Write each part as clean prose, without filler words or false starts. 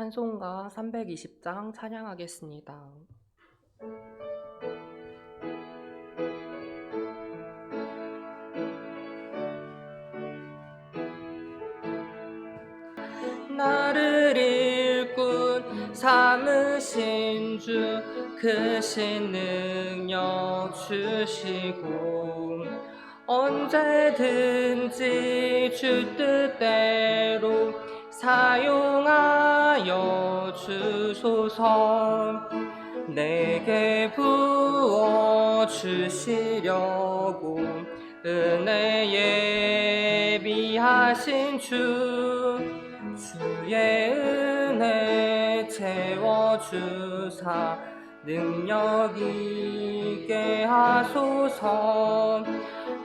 찬송가 320장 찬양하겠습니다. 나를 일꾼 삼으신 주 크신 능력 주시고 언제든지 주 뜻대로 사용하여 주소서. 내게 부어 주시려고 은혜 예비하신 주의 은혜 채워주사 능력 있게 하소서.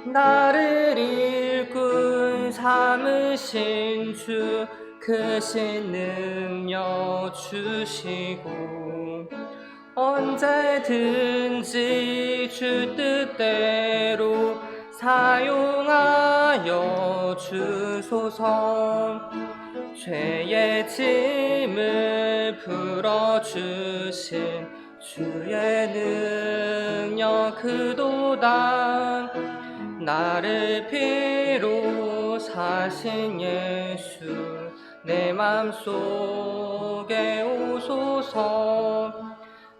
나를 일꾼 삼으신 주 크신 능력 주시고 언제든지 주 뜻대로 사용하여 주소서. 죄의 짐을 풀어주신 주의 능력 그도다. 나를 피로 사신 예수 내 맘속에 오소서.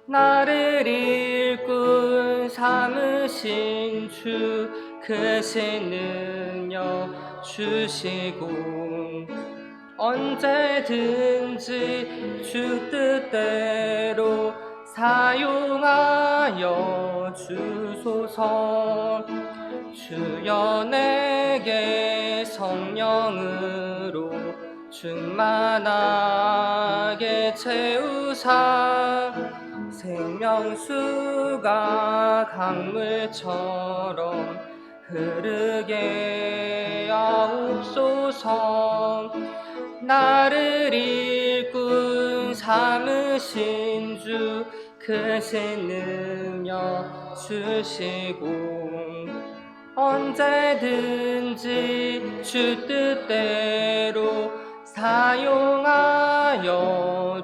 나를 일꾼 삼으신 주 크신 능력 주시고 언제든지 주 뜻대로 사용하여 주소서. 주여 내게 성령으로 충만하게 채우사 생명수가 강물처럼 흐르게 하옵소서. 나를 일꾼 삼으신 주 크신 능력 주시고 언제든지 주 뜻대로 사용하여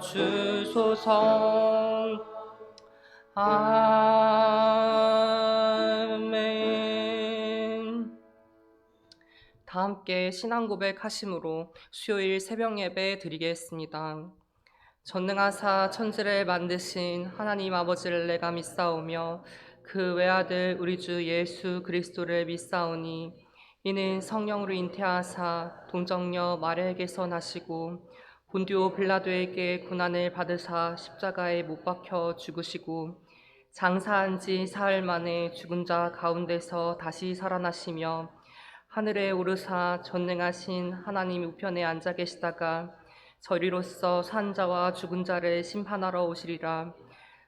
주소서. 아멘. 다 함께 신앙 고백하심으로 수요일 새벽 예배 드리겠습니다. 전능하사 천지를 만드신 하나님 아버지를 내가 믿사오며 그 외아들 우리 주 예수 그리스도를 믿사오니 이는 성령으로 잉태하사 동정녀 마리아에게서 나시고 본디오 빌라도에게 고난을 받으사 십자가에 못 박혀 죽으시고 장사한 지 사흘 만에 죽은 자 가운데서 다시 살아나시며 하늘에 오르사 전능하신 하나님 우편에 앉아 계시다가 저리로서 산 자와 죽은 자를 심판하러 오시리라.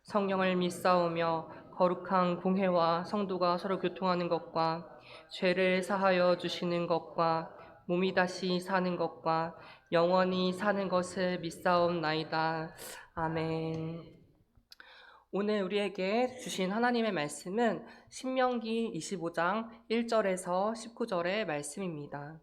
성령을 믿사오며 거룩한 공회와 성도가 서로 교통하는 것과 죄를 사하여 주시는 것과 몸이 다시 사는 것과 영원히 사는 것을 믿사옵나이다. 아멘. 오늘 우리에게 주신 하나님의 말씀은 신명기 25장 1절에서 19절의 말씀입니다.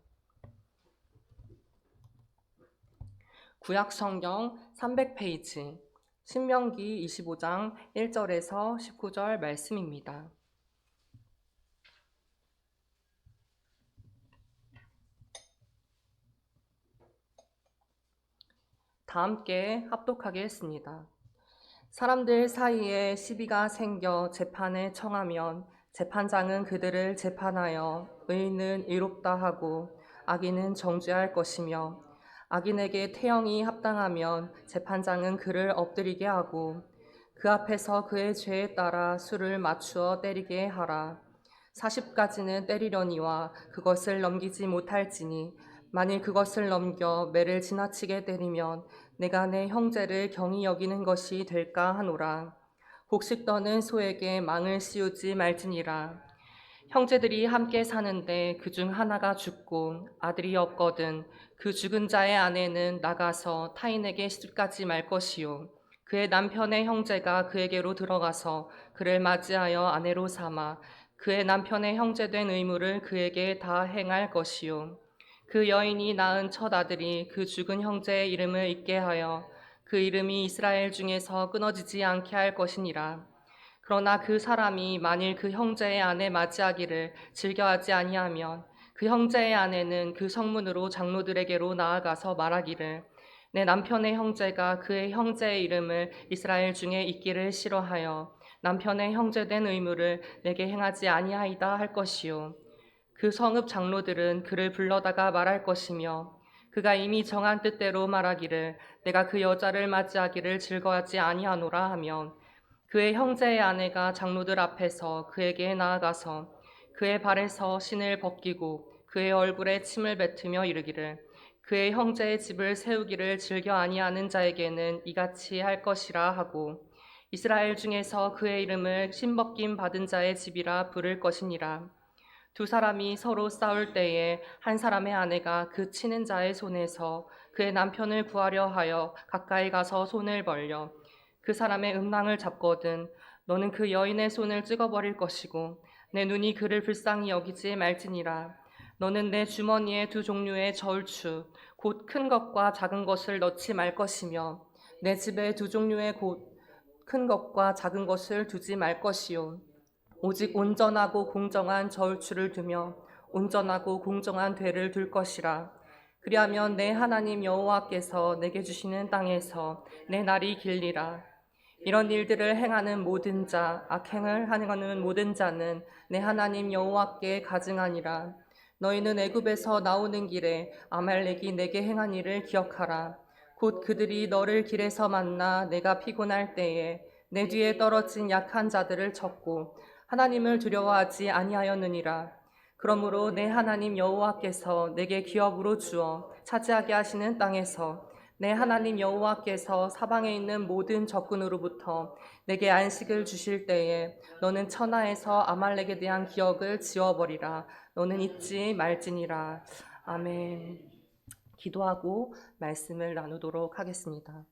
구약성경 300페이지 신명기 25장 1절에서 19절 말씀입니다. 다 함께 합독하게 했습니다. 사람들 사이에 시비가 생겨 재판에 청하면 재판장은 그들을 재판하여 의인은 의롭다 하고 악인은 정죄할 것이며 악인에게 태형이 합당하면 재판장은 그를 엎드리게 하고 그 앞에서 그의 죄에 따라 수를 맞추어 때리게 하라. 40가지는 때리려니와 그것을 넘기지 못할지니 만일 그것을 넘겨 매를 지나치게 때리면 내가 내 형제를 경히 여기는 것이 될까 하노라. 곡식 떠는 소에게 망을 씌우지 말지니라. 형제들이 함께 사는데 그중 하나가 죽고 아들이 없거든 그 죽은 자의 아내는 나가서 타인에게 시집가지 말 것이요 그의 남편의 형제가 그에게로 들어가서 그를 맞이하여 아내로 삼아 그의 남편의 형제된 의무를 그에게 다 행할 것이요 그 여인이 낳은 첫 아들이 그 죽은 형제의 이름을 잊게 하여 그 이름이 이스라엘 중에서 끊어지지 않게 할 것이니라. 그러나 그 사람이 만일 그 형제의 아내 맞이하기를 즐겨하지 아니하면 그 형제의 아내는 그 성문으로 장로들에게로 나아가서 말하기를 내 남편의 형제가 그의 형제의 이름을 이스라엘 중에 있기를 싫어하여 남편의 형제된 의무를 내게 행하지 아니하이다 할 것이요. 그 성읍 장로들은 그를 불러다가 말할 것이며 그가 이미 정한 뜻대로 말하기를 내가 그 여자를 맞이하기를 즐거워하지 아니하노라 하면 그의 형제의 아내가 장로들 앞에서 그에게 나아가서 그의 발에서 신을 벗기고 그의 얼굴에 침을 뱉으며 이르기를 그의 형제의 집을 세우기를 즐겨 아니하는 자에게는 이같이 할 것이라 하고 이스라엘 중에서 그의 이름을 신벗김 받은 자의 집이라 부를 것이니라. 두 사람이 서로 싸울 때에 한 사람의 아내가 그 치는 자의 손에서 그의 남편을 구하려 하여 가까이 가서 손을 벌려 그 사람의 음낭을 잡거든 너는 그 여인의 손을 찍어버릴 것이고 내 눈이 그를 불쌍히 여기지 말지니라. 너는 내 주머니에 두 종류의 저울추 곧 큰 것과 작은 것을 넣지 말 것이며 내 집에 두 종류의 곧 큰 것과 작은 것을 두지 말 것이요. 오직 온전하고 공정한 저울추를 두며 온전하고 공정한 되를 둘 것이라. 그리하면 내 하나님 여호와께서 내게 주시는 땅에서 내 날이 길리라. 이런 일들을 행하는 모든 자, 악행을 하는 모든 자는 내 하나님 여호와께 가증하니라. 너희는 애굽에서 나오는 길에 아말렉이 내게 행한 일을 기억하라. 곧 그들이 너를 길에서 만나 내가 피곤할 때에 내 뒤에 떨어진 약한 자들을 쳤고 하나님을 두려워하지 아니하였느니라. 그러므로 내 하나님 여호와께서 내게 기업으로 주어 차지하게 하시는 땅에서 내 하나님 여호와께서 사방에 있는 모든 적군으로부터 내게 안식을 주실 때에 너는 천하에서 아말렉에 대한 기억을 지워버리라. 너는 잊지 말지니라. 아멘. 기도하고 말씀을 나누도록 하겠습니다.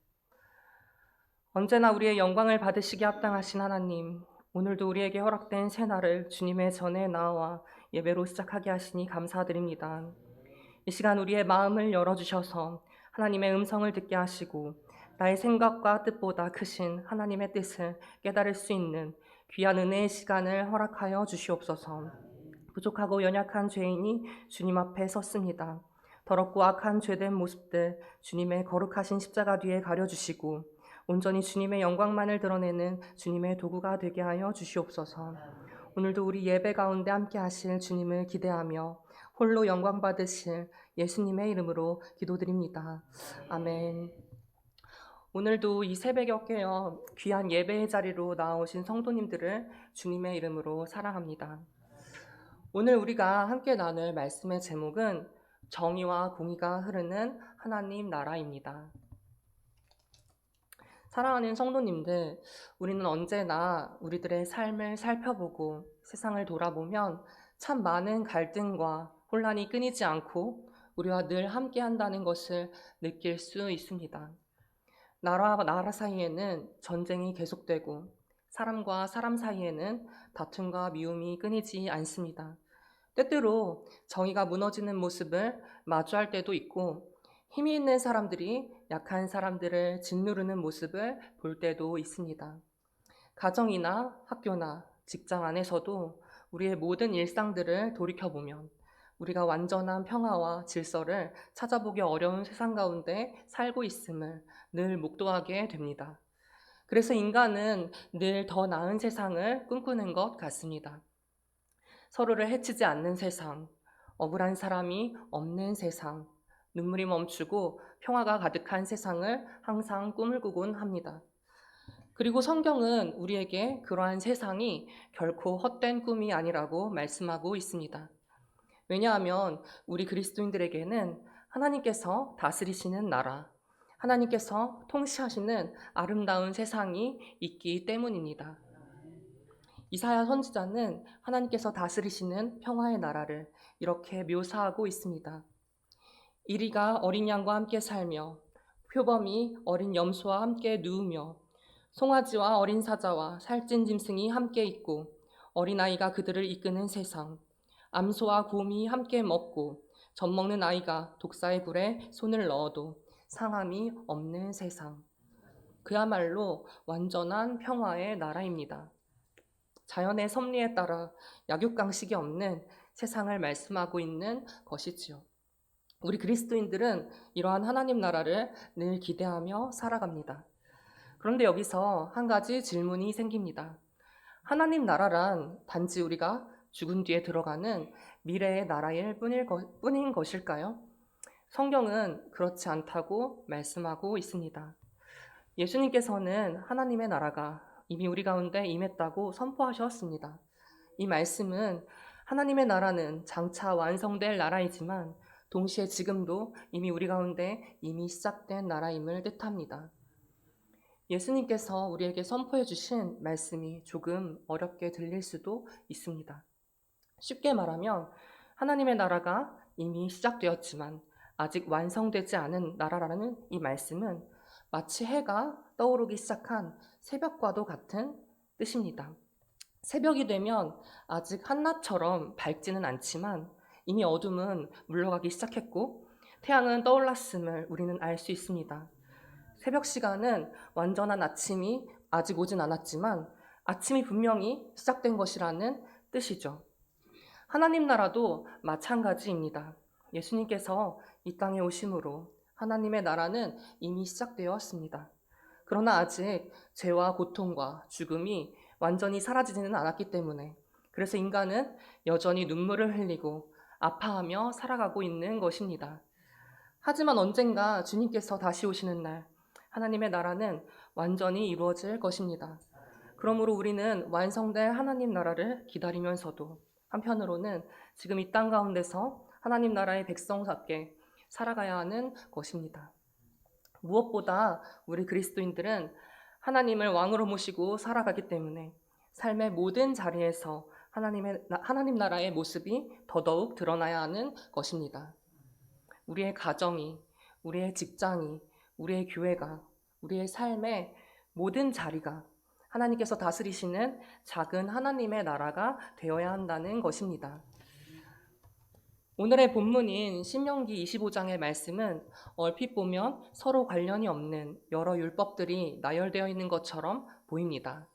언제나 우리의 영광을 받으시기 합당하신 하나님, 오늘도 우리에게 허락된 새날을 주님의 전에 나와 예배로 시작하게 하시니 감사드립니다. 이 시간 우리의 마음을 열어주셔서 하나님의 음성을 듣게 하시고 나의 생각과 뜻보다 크신 하나님의 뜻을 깨달을 수 있는 귀한 은혜의 시간을 허락하여 주시옵소서. 부족하고 연약한 죄인이 주님 앞에 섰습니다. 더럽고 악한 죄된 모습들 주님의 거룩하신 십자가 뒤에 가려주시고 온전히 주님의 영광만을 드러내는 주님의 도구가 되게 하여 주시옵소서. 오늘도 우리 예배 가운데 함께 하실 주님을 기대하며 홀로 영광 받으실 예수님의 이름으로 기도드립니다. 아멘. 오늘도 이 새벽에 깨어 귀한 예배의 자리로 나오신 성도님들을 주님의 이름으로 사랑합니다. 오늘 우리가 함께 나눌 말씀의 제목은 정의와 공의가 흐르는 하나님 나라입니다. 사랑하는 성도님들, 우리는 언제나 우리들의 삶을 살펴보고 세상을 돌아보면 참 많은 갈등과 혼란이 끊이지 않고 우리와 늘 함께 한다는 것을 느낄 수 있습니다. 나라와 나라 사이에는 전쟁이 계속되고 사람과 사람 사이에는 다툼과 미움이 끊이지 않습니다. 때때로 정의가 무너지는 모습을 마주할 때도 있고 힘이 있는 사람들이 약한 사람들을 짓누르는 모습을 볼 때도 있습니다. 가정이나 학교나 직장 안에서도 우리의 모든 일상들을 돌이켜보면 우리가 완전한 평화와 질서를 찾아보기 어려운 세상 가운데 살고 있음을 늘 목도하게 됩니다. 그래서 인간은 늘 더 나은 세상을 꿈꾸는 것 같습니다. 서로를 해치지 않는 세상, 억울한 사람이 없는 세상, 눈물이 멈추고 평화가 가득한 세상을 항상 꿈을 꾸곤 합니다. 그리고 성경은 우리에게 그러한 세상이 결코 헛된 꿈이 아니라고 말씀하고 있습니다. 왜냐하면 우리 그리스도인들에게는 하나님께서 다스리시는 나라, 하나님께서 통치하시는 아름다운 세상이 있기 때문입니다. 이사야 선지자는 하나님께서 다스리시는 평화의 나라를 이렇게 묘사하고 있습니다. 이리가 어린 양과 함께 살며 표범이 어린 염소와 함께 누우며 송아지와 어린 사자와 살찐 짐승이 함께 있고 어린아이가 그들을 이끄는 세상, 암소와 곰이 함께 먹고 젖먹는 아이가 독사의 굴에 손을 넣어도 상함이 없는 세상. 그야말로 완전한 평화의 나라입니다. 자연의 섭리에 따라 약육강식이 없는 세상을 말씀하고 있는 것이지요. 우리 그리스도인들은 이러한 하나님 나라를 늘 기대하며 살아갑니다. 그런데 여기서 한 가지 질문이 생깁니다. 하나님 나라란 단지 우리가 죽은 뒤에 들어가는 미래의 나라일 뿐인 것일까요? 성경은 그렇지 않다고 말씀하고 있습니다. 예수님께서는 하나님의 나라가 이미 우리 가운데 임했다고 선포하셨습니다. 이 말씀은 하나님의 나라는 장차 완성될 나라이지만 동시에 지금도 이미 우리 가운데 이미 시작된 나라임을 뜻합니다. 예수님께서 우리에게 선포해 주신 말씀이 조금 어렵게 들릴 수도 있습니다. 쉽게 말하면 하나님의 나라가 이미 시작되었지만 아직 완성되지 않은 나라라는 이 말씀은 마치 해가 떠오르기 시작한 새벽과도 같은 뜻입니다. 새벽이 되면 아직 한낮처럼 밝지는 않지만 이미 어둠은 물러가기 시작했고 태양은 떠올랐음을 우리는 알 수 있습니다. 새벽 시간은 완전한 아침이 아직 오진 않았지만 아침이 분명히 시작된 것이라는 뜻이죠. 하나님 나라도 마찬가지입니다. 예수님께서 이 땅에 오심으로 하나님의 나라는 이미 시작되었습니다. 그러나 아직 죄와 고통과 죽음이 완전히 사라지지는 않았기 때문에 그래서 인간은 여전히 눈물을 흘리고 아파하며 살아가고 있는 것입니다. 하지만 언젠가 주님께서 다시 오시는 날 하나님의 나라는 완전히 이루어질 것입니다. 그러므로 우리는 완성될 하나님 나라를 기다리면서도 한편으로는 지금 이 땅 가운데서 하나님 나라의 백성답게 살아가야 하는 것입니다. 무엇보다 우리 그리스도인들은 하나님을 왕으로 모시고 살아가기 때문에 삶의 모든 자리에서 하나님 나라의 모습이 더더욱 드러나야 하는 것입니다. 우리의 가정이, 우리의 직장이, 우리의 교회가, 우리의 삶의 모든 자리가 하나님께서 다스리시는 작은 하나님의 나라가 되어야 한다는 것입니다. 오늘의 본문인 신명기 25장의 말씀은 얼핏 보면 서로 관련이 없는 여러 율법들이 나열되어 있는 것처럼 보입니다.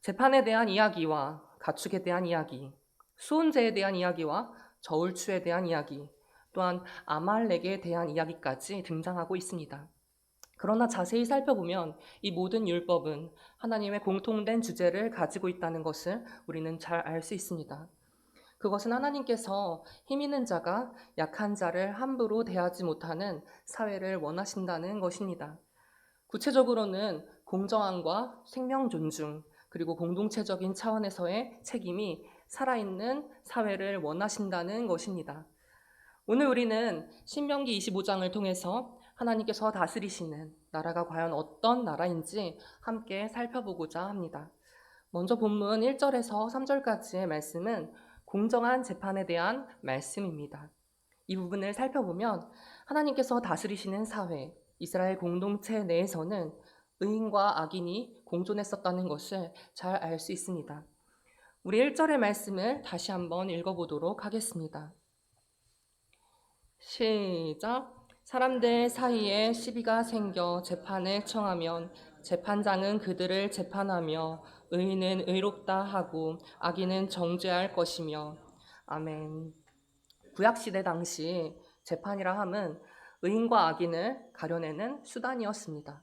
재판에 대한 이야기와 가축에 대한 이야기, 수혼제에 대한 이야기와 저울추에 대한 이야기, 또한 아말렉에 대한 이야기까지 등장하고 있습니다. 그러나 자세히 살펴보면 이 모든 율법은 하나님의 공통된 주제를 가지고 있다는 것을 우리는 잘 알 수 있습니다. 그것은 하나님께서 힘 있는 자가 약한 자를 함부로 대하지 못하는 사회를 원하신다는 것입니다. 구체적으로는 공정함과 생명 존중, 그리고 공동체적인 차원에서의 책임이 살아있는 사회를 원하신다는 것입니다. 오늘 우리는 신명기 25장을 통해서 하나님께서 다스리시는 나라가 과연 어떤 나라인지 함께 살펴보고자 합니다. 먼저 본문 1절에서 3절까지의 말씀은 공정한 재판에 대한 말씀입니다. 이 부분을 살펴보면 하나님께서 다스리시는 사회, 이스라엘 공동체 내에서는 의인과 악인이 공존했었다는 것을 잘 알 수 있습니다. 우리 1절의 말씀을 다시 한번 읽어보도록 하겠습니다. 시작. 사람들 사이에 시비가 생겨 재판을 청하면 재판장은 그들을 재판하며 의인은 의롭다 하고 악인은 정죄할 것이며. 아멘. 구약시대 당시 재판이라 함은 의인과 악인을 가려내는 수단이었습니다.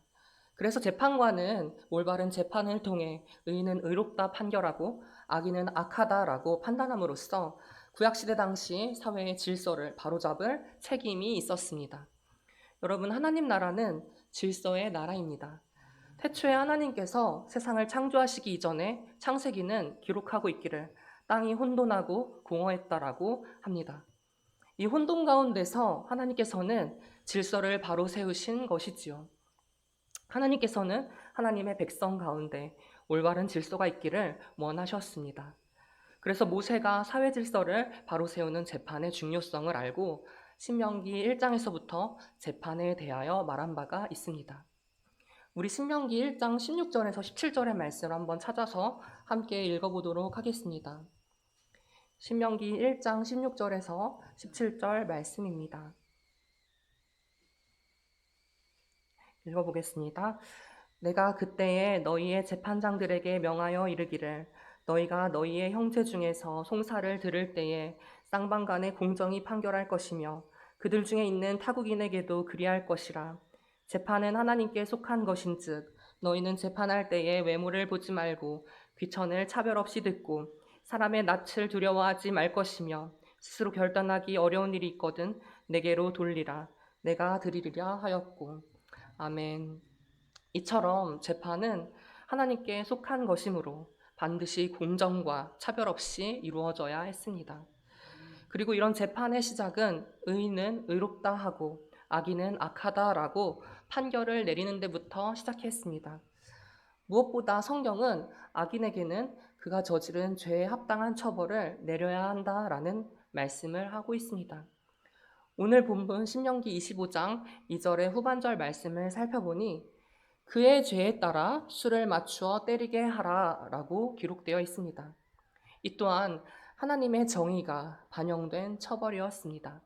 그래서 재판관은 올바른 재판을 통해 의인은 의롭다 판결하고 악인은 악하다라고 판단함으로써 구약시대 당시 사회의 질서를 바로잡을 책임이 있었습니다. 여러분, 하나님 나라는 질서의 나라입니다. 태초에 하나님께서 세상을 창조하시기 이전에 창세기는 기록하고 있기를 땅이 혼돈하고 공허했다라고 합니다. 이 혼돈 가운데서 하나님께서는 질서를 바로 세우신 것이지요. 하나님께서는 하나님의 백성 가운데 올바른 질서가 있기를 원하셨습니다. 그래서 모세가 사회 질서를 바로 세우는 재판의 중요성을 알고 신명기 1장에서부터 재판에 대하여 말한 바가 있습니다. 우리 신명기 1장 16절에서 17절의 말씀을 한번 찾아서 함께 읽어보도록 하겠습니다. 신명기 1장 16절에서 17절 말씀입니다. 읽어보겠습니다. 내가 그때에 너희의 재판장들에게 명하여 이르기를 너희가 너희의 형제 중에서 송사를 들을 때에 쌍방간에 공정히 판결할 것이며 그들 중에 있는 타국인에게도 그리할 것이라. 재판은 하나님께 속한 것인즉 너희는 재판할 때에 외모를 보지 말고 귀천을 차별 없이 듣고 사람의 낯을 두려워하지 말 것이며 스스로 결단하기 어려운 일이 있거든 내게로 돌리라. 내가 드리리라 하였고. 아멘. 이처럼 재판은 하나님께 속한 것이므로 반드시 공정과 차별 없이 이루어져야 했습니다. 그리고 이런 재판의 시작은 의인은 의롭다 하고 악인은 악하다라고 판결을 내리는 데부터 시작했습니다. 무엇보다 성경은 악인에게는 그가 저지른 죄에 합당한 처벌을 내려야 한다라는 말씀을 하고 있습니다. 오늘 본문 신명기 25장 2절의 후반절 말씀을 살펴보니 그의 죄에 따라 수를 맞추어 때리게 하라라고 기록되어 있습니다. 이 또한 하나님의 정의가 반영된 처벌이었습니다.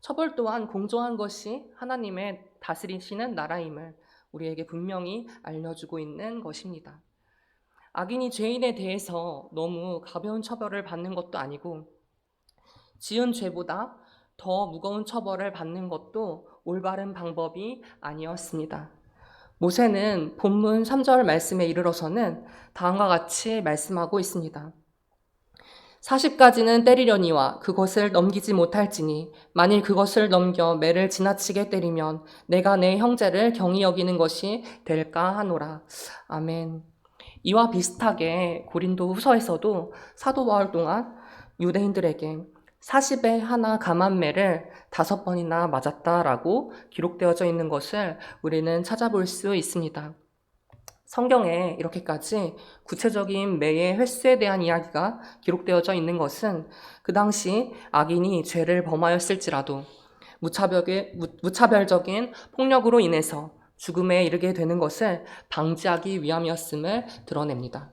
처벌 또한 공정한 것이 하나님의 다스리시는 나라임을 우리에게 분명히 알려주고 있는 것입니다. 악인이 죄인에 대해서 너무 가벼운 처벌을 받는 것도 아니고 지은 죄보다 더 무거운 처벌을 받는 것도 올바른 방법이 아니었습니다. 모세는 본문 3절 말씀에 이르러서는 다음과 같이 말씀하고 있습니다. 40가지는 때리려니와 그것을 넘기지 못할지니 만일 그것을 넘겨 매를 지나치게 때리면 내가 내 형제를 경히 여기는 것이 될까 하노라. 아멘. 이와 비슷하게 고린도 후서에서도 사도 바울 동안 유대인들에게 40에 하나 감한매를 5번이나 맞았다라고 기록되어져 있는 것을 우리는 찾아볼 수 있습니다. 성경에 이렇게까지 구체적인 매의 횟수에 대한 이야기가 기록되어져 있는 것은 그 당시 악인이 죄를 범하였을지라도 무차별적인 폭력으로 인해서 죽음에 이르게 되는 것을 방지하기 위함이었음을 드러냅니다.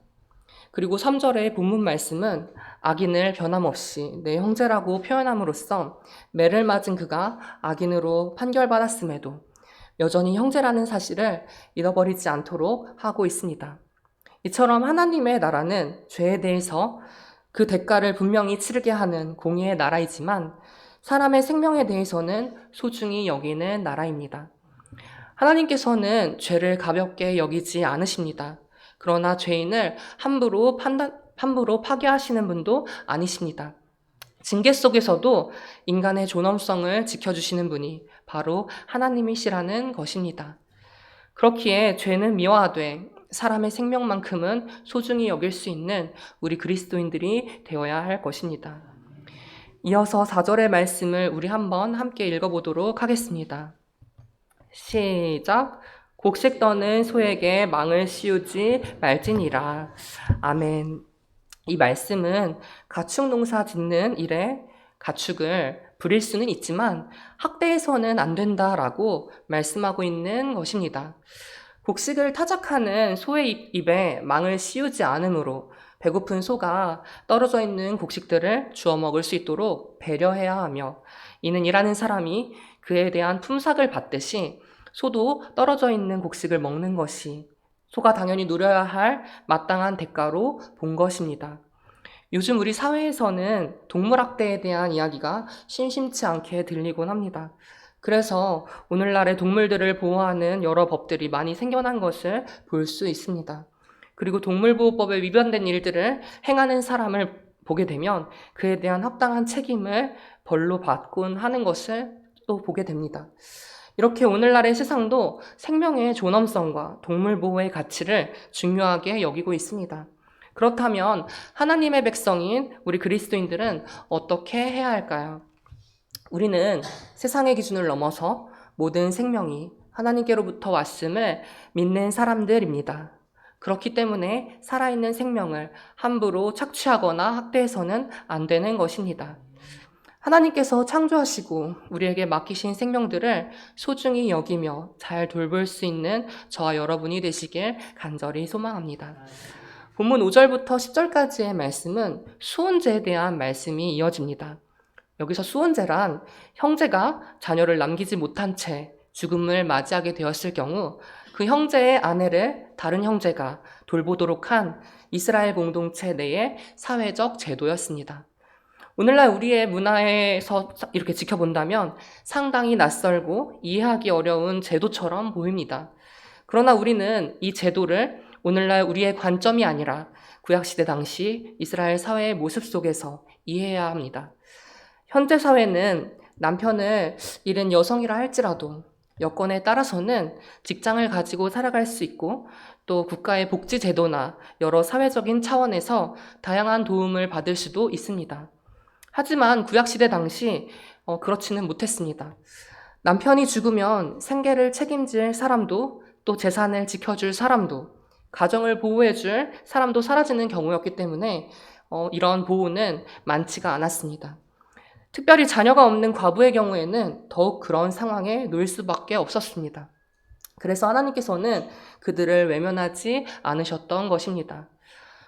그리고 3절의 본문 말씀은 악인을 변함없이 내 형제라고 표현함으로써 매를 맞은 그가 악인으로 판결받았음에도 여전히 형제라는 사실을 잃어버리지 않도록 하고 있습니다. 이처럼 하나님의 나라는 죄에 대해서 그 대가를 분명히 치르게 하는 공의의 나라이지만 사람의 생명에 대해서는 소중히 여기는 나라입니다. 하나님께서는 죄를 가볍게 여기지 않으십니다. 그러나 죄인을 함부로 파괴하시는 분도 아니십니다. 징계 속에서도 인간의 존엄성을 지켜주시는 분이 바로 하나님이시라는 것입니다. 그렇기에 죄는 미워하되 사람의 생명만큼은 소중히 여길 수 있는 우리 그리스도인들이 되어야 할 것입니다. 이어서 4절의 말씀을 우리 한번 함께 읽어보도록 하겠습니다. 시작. 곡식 떠는 소에게 망을 씌우지 말지니라. 아멘. 이 말씀은 가축 농사 짓는 일에 가축을 부릴 수는 있지만 학대해서는 안 된다라고 말씀하고 있는 것입니다. 곡식을 타작하는 소의 입에 망을 씌우지 않으므로 배고픈 소가 떨어져 있는 곡식들을 주워 먹을 수 있도록 배려해야 하며 이는 일하는 사람이 그에 대한 품삯을 받듯이 소도 떨어져 있는 곡식을 먹는 것이 소가 당연히 누려야 할 마땅한 대가로 본 것입니다. 요즘 우리 사회에서는 동물학대에 대한 이야기가 심심치 않게 들리곤 합니다. 그래서 오늘날의 동물들을 보호하는 여러 법들이 많이 생겨난 것을 볼 수 있습니다. 그리고 동물보호법에 위반된 일들을 행하는 사람을 보게 되면 그에 대한 합당한 책임을 벌로 받곤 하는 것을 또 보게 됩니다. 이렇게 오늘날의 세상도 생명의 존엄성과 동물 보호의 가치를 중요하게 여기고 있습니다. 그렇다면 하나님의 백성인 우리 그리스도인들은 어떻게 해야 할까요? 우리는 세상의 기준을 넘어서 모든 생명이 하나님께로부터 왔음을 믿는 사람들입니다. 그렇기 때문에 살아있는 생명을 함부로 착취하거나 학대해서는 안 되는 것입니다. 하나님께서 창조하시고 우리에게 맡기신 생명들을 소중히 여기며 잘 돌볼 수 있는 저와 여러분이 되시길 간절히 소망합니다. 본문 5절부터 10절까지의 말씀은 수혼제에 대한 말씀이 이어집니다. 여기서 수혼제란 형제가 자녀를 남기지 못한 채 죽음을 맞이하게 되었을 경우 그 형제의 아내를 다른 형제가 돌보도록 한 이스라엘 공동체 내의 사회적 제도였습니다. 오늘날 우리의 문화에서 이렇게 지켜본다면 상당히 낯설고 이해하기 어려운 제도처럼 보입니다. 그러나 우리는 이 제도를 오늘날 우리의 관점이 아니라 구약시대 당시 이스라엘 사회의 모습 속에서 이해해야 합니다. 현재 사회는 남편을 잃은 여성이라 할지라도 여건에 따라서는 직장을 가지고 살아갈 수 있고 또 국가의 복지 제도나 여러 사회적인 차원에서 다양한 도움을 받을 수도 있습니다. 하지만 구약시대 당시 그렇지는 못했습니다. 남편이 죽으면 생계를 책임질 사람도 또 재산을 지켜줄 사람도 가정을 보호해줄 사람도 사라지는 경우였기 때문에 이런 보호는 많지가 않았습니다. 특별히 자녀가 없는 과부의 경우에는 더욱 그런 상황에 놓일 수밖에 없었습니다. 그래서 하나님께서는 그들을 외면하지 않으셨던 것입니다.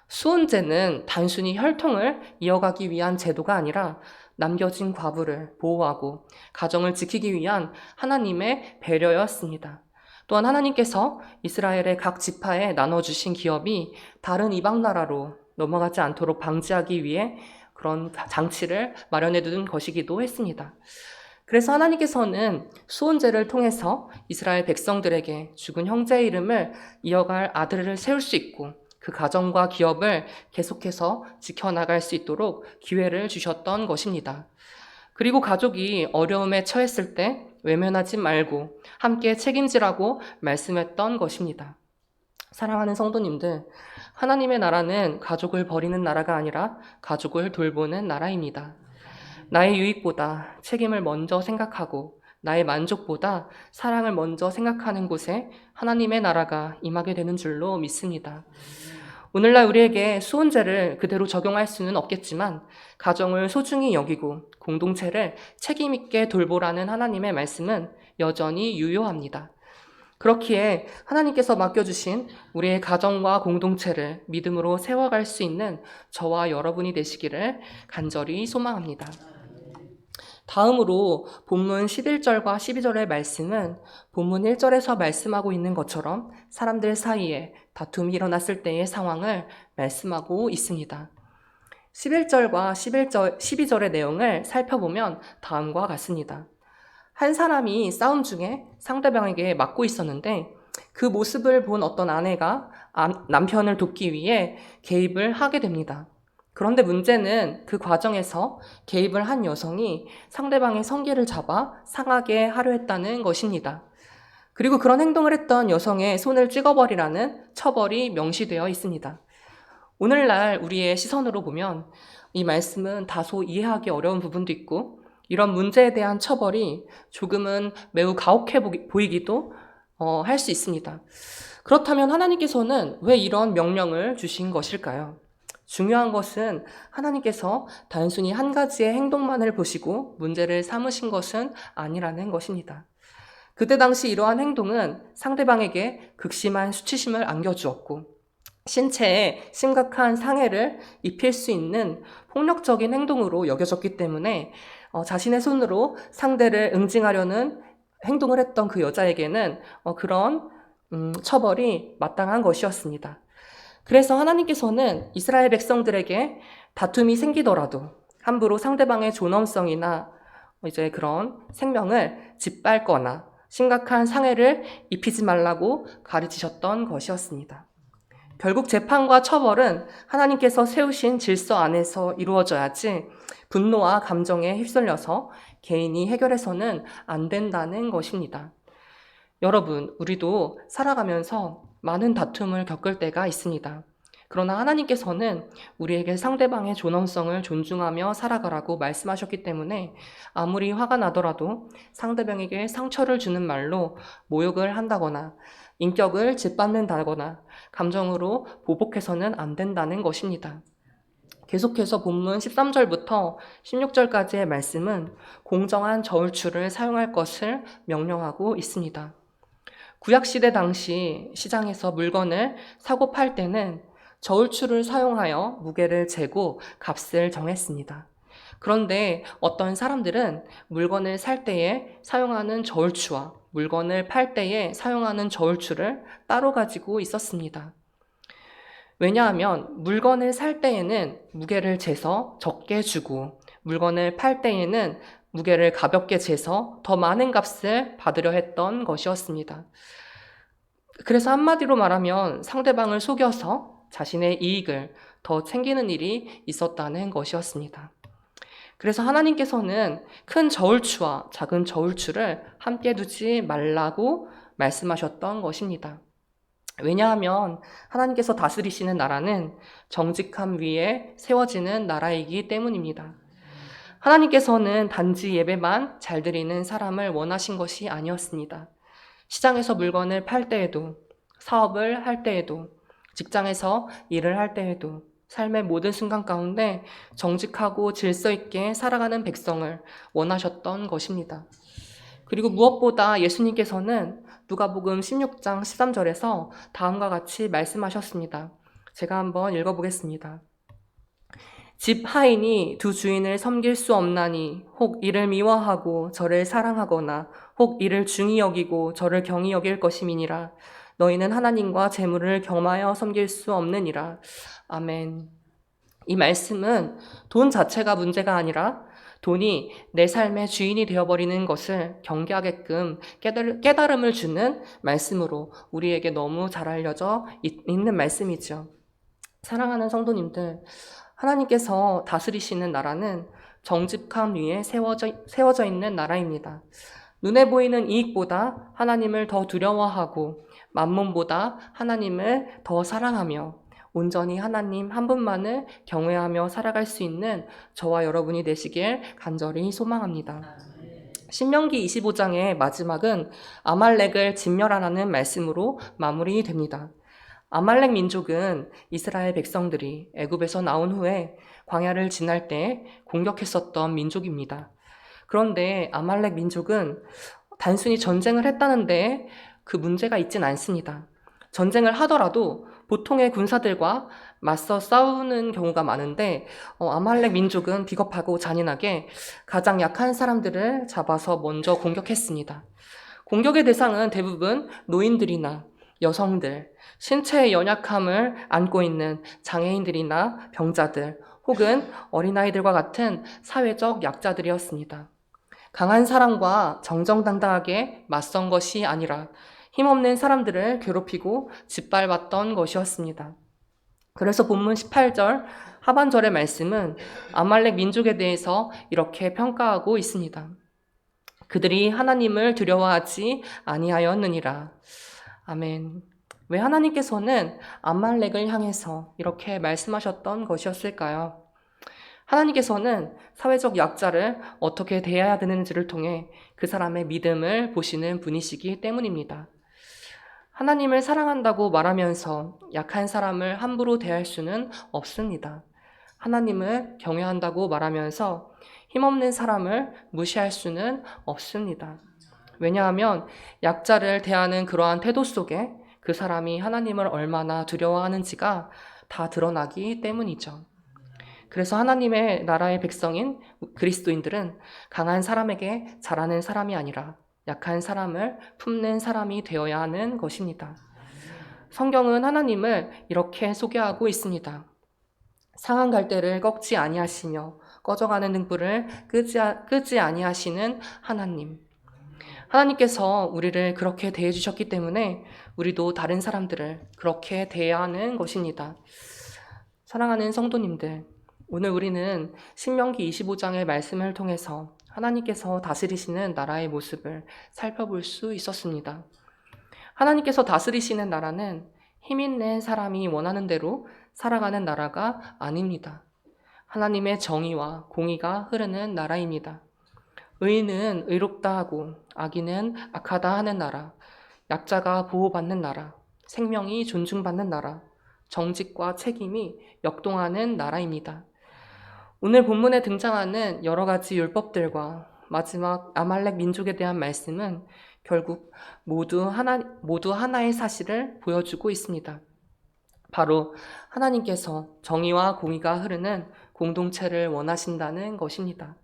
수혼제는 단순히 혈통을 이어가기 위한 제도가 아니라 남겨진 과부를 보호하고 가정을 지키기 위한 하나님의 배려였습니다. 또한 하나님께서 이스라엘의 각 지파에 나눠주신 기업이 다른 이방 나라로 넘어가지 않도록 방지하기 위해 그런 장치를 마련해 둔 것이기도 했습니다. 그래서 하나님께서는 수혼제를 통해서 이스라엘 백성들에게 죽은 형제의 이름을 이어갈 아들을 세울 수 있고 그 가정과 기업을 계속해서 지켜나갈 수 있도록 기회를 주셨던 것입니다. 그리고 가족이 어려움에 처했을 때 외면하지 말고 함께 책임지라고 말씀했던 것입니다. 사랑하는 성도님들, 하나님의 나라는 가족을 버리는 나라가 아니라 가족을 돌보는 나라입니다. 나의 유익보다 책임을 먼저 생각하고 나의 만족보다 사랑을 먼저 생각하는 곳에 하나님의 나라가 임하게 되는 줄로 믿습니다. 오늘날 우리에게 수혼제를 그대로 적용할 수는 없겠지만 가정을 소중히 여기고 공동체를 책임 있게 돌보라는 하나님의 말씀은 여전히 유효합니다. 그렇기에 하나님께서 맡겨주신 우리의 가정과 공동체를 믿음으로 세워갈 수 있는 저와 여러분이 되시기를 간절히 소망합니다. 다음으로 본문 11절과 12절의 말씀은 본문 1절에서 말씀하고 있는 것처럼 사람들 사이에 다툼이 일어났을 때의 상황을 말씀하고 있습니다. 11절과 12절의 내용을 살펴보면 다음과 같습니다. 한 사람이 싸움 중에 상대방에게 맞고 있었는데 그 모습을 본 어떤 아내가 남편을 돕기 위해 개입을 하게 됩니다. 그런데 문제는 그 과정에서 개입을 한 여성이 상대방의 성기를 잡아 상하게 하려 했다는 것입니다. 그리고 그런 행동을 했던 여성의 손을 찍어버리라는 처벌이 명시되어 있습니다. 오늘날 우리의 시선으로 보면 이 말씀은 다소 이해하기 어려운 부분도 있고 이런 문제에 대한 처벌이 조금은 매우 가혹해 보이기도 할 수 있습니다. 그렇다면 하나님께서는 왜 이런 명령을 주신 것일까요? 중요한 것은 하나님께서 단순히 한 가지의 행동만을 보시고 문제를 삼으신 것은 아니라는 것입니다. 그때 당시 이러한 행동은 상대방에게 극심한 수치심을 안겨주었고 신체에 심각한 상해를 입힐 수 있는 폭력적인 행동으로 여겨졌기 때문에 자신의 손으로 상대를 응징하려는 행동을 했던 그 여자에게는 그런 처벌이 마땅한 것이었습니다. 그래서 하나님께서는 이스라엘 백성들에게 다툼이 생기더라도 함부로 상대방의 존엄성이나 이제 그런 생명을 짓밟거나 심각한 상해를 입히지 말라고 가르치셨던 것이었습니다. 결국 재판과 처벌은 하나님께서 세우신 질서 안에서 이루어져야지 분노와 감정에 휩쓸려서 개인이 해결해서는 안 된다는 것입니다. 여러분, 우리도 살아가면서 많은 다툼을 겪을 때가 있습니다. 그러나 하나님께서는 우리에게 상대방의 존엄성을 존중하며 살아가라고 말씀하셨기 때문에 아무리 화가 나더라도 상대방에게 상처를 주는 말로 모욕을 한다거나 인격을 짓밟는다거나 감정으로 보복해서는 안 된다는 것입니다. 계속해서 본문 13절부터 16절까지의 말씀은 공정한 저울추를 사용할 것을 명령하고 있습니다. 구약시대 당시 시장에서 물건을 사고 팔 때는 저울추를 사용하여 무게를 재고 값을 정했습니다. 그런데 어떤 사람들은 물건을 살 때에 사용하는 저울추와 물건을 팔 때에 사용하는 저울추를 따로 가지고 있었습니다. 왜냐하면 물건을 살 때에는 무게를 재서 적게 주고 물건을 팔 때에는 무게를 가볍게 재서 더 많은 값을 받으려 했던 것이었습니다. 그래서 한마디로 말하면 상대방을 속여서 자신의 이익을 더 챙기는 일이 있었다는 것이었습니다. 그래서 하나님께서는 큰 저울추와 작은 저울추를 함께 두지 말라고 말씀하셨던 것입니다. 왜냐하면 하나님께서 다스리시는 나라는 정직함 위에 세워지는 나라이기 때문입니다. 하나님께서는 단지 예배만 잘 드리는 사람을 원하신 것이 아니었습니다. 시장에서 물건을 팔 때에도, 사업을 할 때에도, 직장에서 일을 할 때에도, 삶의 모든 순간 가운데 정직하고 질서 있게 살아가는 백성을 원하셨던 것입니다. 그리고 무엇보다 예수님께서는 누가복음 16장 13절에서 다음과 같이 말씀하셨습니다. 제가 한번 읽어보겠습니다. 집 하인이 두 주인을 섬길 수 없나니 혹 이를 미워하고 저를 사랑하거나 혹 이를 중히 여기고 저를 경히 여길 것임이니라. 너희는 하나님과 재물을 겸하여 섬길 수 없느니라. 아멘. 이 말씀은 돈 자체가 문제가 아니라 돈이 내 삶의 주인이 되어버리는 것을 경계하게끔 깨달음을 주는 말씀으로 우리에게 너무 잘 알려져 있는 말씀이죠. 사랑하는 성도님들, 하나님께서 다스리시는 나라는 정직함 위에 세워져 있는 나라입니다. 눈에 보이는 이익보다 하나님을 더 두려워하고 만몬보다 하나님을 더 사랑하며 온전히 하나님 한 분만을 경외하며 살아갈 수 있는 저와 여러분이 되시길 간절히 소망합니다. 신명기 25장의 마지막은 아말렉을 진멸하라는 말씀으로 마무리됩니다. 아말렉 민족은 이스라엘 백성들이 애굽에서 나온 후에 광야를 지날 때 공격했었던 민족입니다. 그런데 아말렉 민족은 단순히 전쟁을 했다는데 그 문제가 있진 않습니다. 전쟁을 하더라도 보통의 군사들과 맞서 싸우는 경우가 많은데 아말렉 민족은 비겁하고 잔인하게 가장 약한 사람들을 잡아서 먼저 공격했습니다. 공격의 대상은 대부분 노인들이나 여성들, 신체의 연약함을 안고 있는 장애인들이나 병자들, 혹은 어린아이들과 같은 사회적 약자들이었습니다. 강한 사람과 정정당당하게 맞선 것이 아니라 힘없는 사람들을 괴롭히고 짓밟았던 것이었습니다. 그래서 본문 18절 하반절의 말씀은 아말렉 민족에 대해서 이렇게 평가하고 있습니다. 그들이 하나님을 두려워하지 아니하였느니라. 아멘. 왜 하나님께서는 아말렉을 향해서 이렇게 말씀하셨던 것이었을까요? 하나님께서는 사회적 약자를 어떻게 대해야 되는지를 통해 그 사람의 믿음을 보시는 분이시기 때문입니다. 하나님을 사랑한다고 말하면서 약한 사람을 함부로 대할 수는 없습니다. 하나님을 경외한다고 말하면서 힘없는 사람을 무시할 수는 없습니다. 왜냐하면 약자를 대하는 그러한 태도 속에 그 사람이 하나님을 얼마나 두려워하는지가 다 드러나기 때문이죠. 그래서 하나님의 나라의 백성인 그리스도인들은 강한 사람에게 잘하는 사람이 아니라 약한 사람을 품는 사람이 되어야 하는 것입니다. 성경은 하나님을 이렇게 소개하고 있습니다. 상한 갈대를 꺾지 아니하시며 꺼져가는 등불을 끄지 아니하시는 하나님. 하나님께서 우리를 그렇게 대해 주셨기 때문에 우리도 다른 사람들을 그렇게 대해야 하는 것입니다. 사랑하는 성도님들, 오늘 우리는 신명기 25장의 말씀을 통해서 하나님께서 다스리시는 나라의 모습을 살펴볼 수 있었습니다. 하나님께서 다스리시는 나라는 힘있는 사람이 원하는 대로 살아가는 나라가 아닙니다. 하나님의 정의와 공의가 흐르는 나라입니다. 의인은 의롭다 하고 악인은 악하다 하는 나라, 약자가 보호받는 나라, 생명이 존중받는 나라, 정직과 책임이 역동하는 나라입니다. 오늘 본문에 등장하는 여러 가지 율법들과 마지막 아말렉 민족에 대한 말씀은 결국 모두 하나의 사실을 보여주고 있습니다. 바로 하나님께서 정의와 공의가 흐르는 공동체를 원하신다는 것입니다.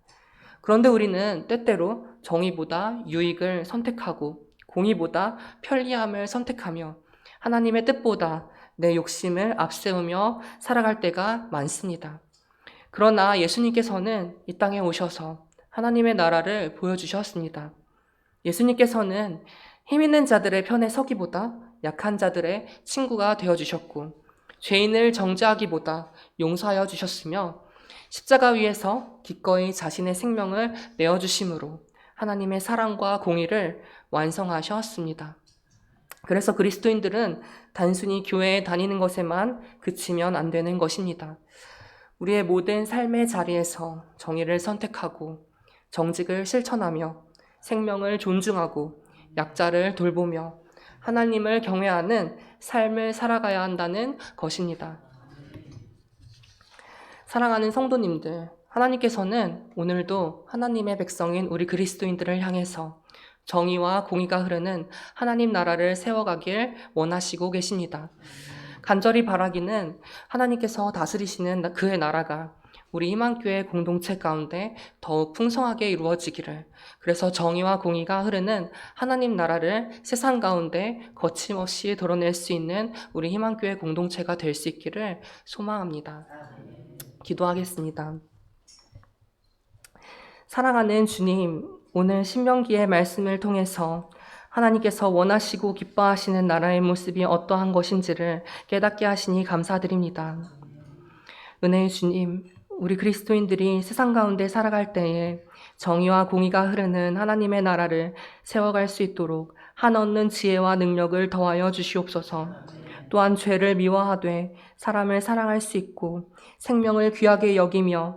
그런데 우리는 때때로 정의보다 유익을 선택하고 공의보다 편리함을 선택하며 하나님의 뜻보다 내 욕심을 앞세우며 살아갈 때가 많습니다. 그러나 예수님께서는 이 땅에 오셔서 하나님의 나라를 보여주셨습니다. 예수님께서는 힘 있는 자들의 편에 서기보다 약한 자들의 친구가 되어주셨고 죄인을 정죄하기보다 용서하여 주셨으며 십자가 위에서 기꺼이 자신의 생명을 내어주심으로 하나님의 사랑과 공의를 완성하셨습니다. 그래서 그리스도인들은 단순히 교회에 다니는 것에만 그치면 안 되는 것입니다. 우리의 모든 삶의 자리에서 정의를 선택하고 정직을 실천하며 생명을 존중하고 약자를 돌보며 하나님을 경외하는 삶을 살아가야 한다는 것입니다. 사랑하는 성도님들, 하나님께서는 오늘도 하나님의 백성인 우리 그리스도인들을 향해서 정의와 공의가 흐르는 하나님 나라를 세워가길 원하시고 계십니다. 간절히 바라기는 하나님께서 다스리시는 그의 나라가 우리 희망교회 공동체 가운데 더욱 풍성하게 이루어지기를, 그래서 정의와 공의가 흐르는 하나님 나라를 세상 가운데 거침없이 드러낼 수 있는 우리 희망교회 공동체가 될 수 있기를 소망합니다. 기도하겠습니다. 사랑하는 주님, 오늘 신명기의 말씀을 통해서 하나님께서 원하시고 기뻐하시는 나라의 모습이 어떠한 것인지를 깨닫게 하시니 감사드립니다. 은혜의 주님, 우리 그리스도인들이 세상 가운데 살아갈 때에 정의와 공의가 흐르는 하나님의 나라를 세워갈 수 있도록 한없는 지혜와 능력을 더하여 주시옵소서. 또한 죄를 미워하되 사람을 사랑할 수 있고 생명을 귀하게 여기며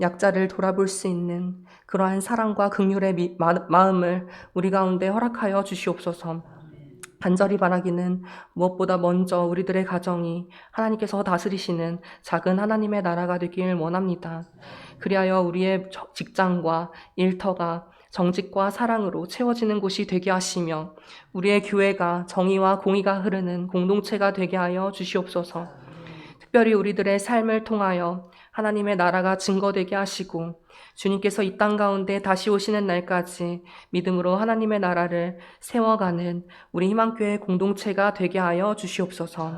약자를 돌아볼 수 있는 그러한 사랑과 긍휼의 마음을 우리 가운데 허락하여 주시옵소서. 간절히 바라기는 무엇보다 먼저 우리들의 가정이 하나님께서 다스리시는 작은 하나님의 나라가 되길 원합니다. 그리하여 우리의 직장과 일터가 정직과 사랑으로 채워지는 곳이 되게 하시며 우리의 교회가 정의와 공의가 흐르는 공동체가 되게 하여 주시옵소서. 특별히 우리들의 삶을 통하여 하나님의 나라가 증거되게 하시고 주님께서 이 땅 가운데 다시 오시는 날까지 믿음으로 하나님의 나라를 세워가는 우리 희망교회 공동체가 되게 하여 주시옵소서.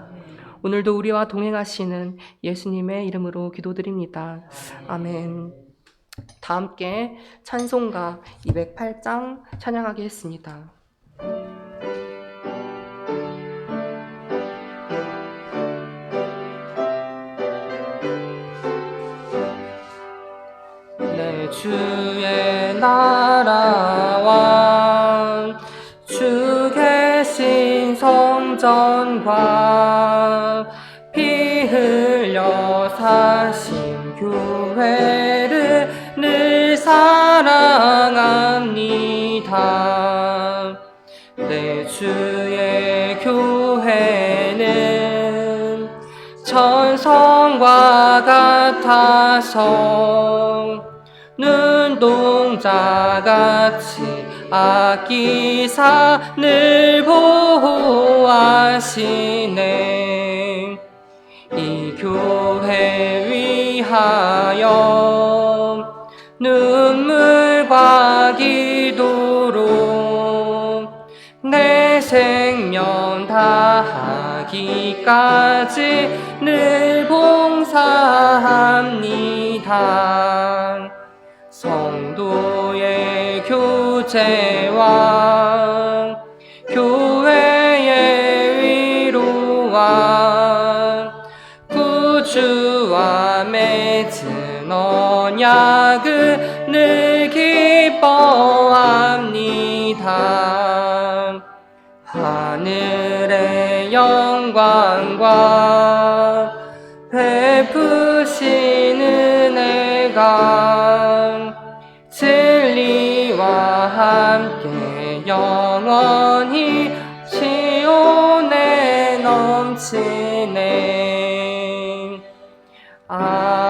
오늘도 우리와 동행하시는 예수님의 이름으로 기도드립니다. 아멘. 다 함께 찬송가 208장 찬양하겠습니다. 내 주의 나라와 주 계신 성전과 피 흘려 사신 교회를 늘 사랑합니다. 내 주의 교회는 천성과 같아서 눈동자같이 아끼사 늘 보호하시네. 이 교회 위하여 눈물과 기도로 내 생명 다하기까지 늘 봉사합니다. 성도의 교제와 교회의 위로와 구주와 맺은 언약을 늘 기뻐합니다. 하늘의 영광과 베푸신 은혜가 진리와 함께 영원히 시온에 넘치네. 아멘.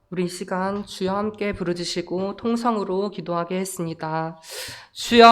우리 이 시간 주여 함께 부르짖으시고 통성으로 기도하게 했습니다. 주여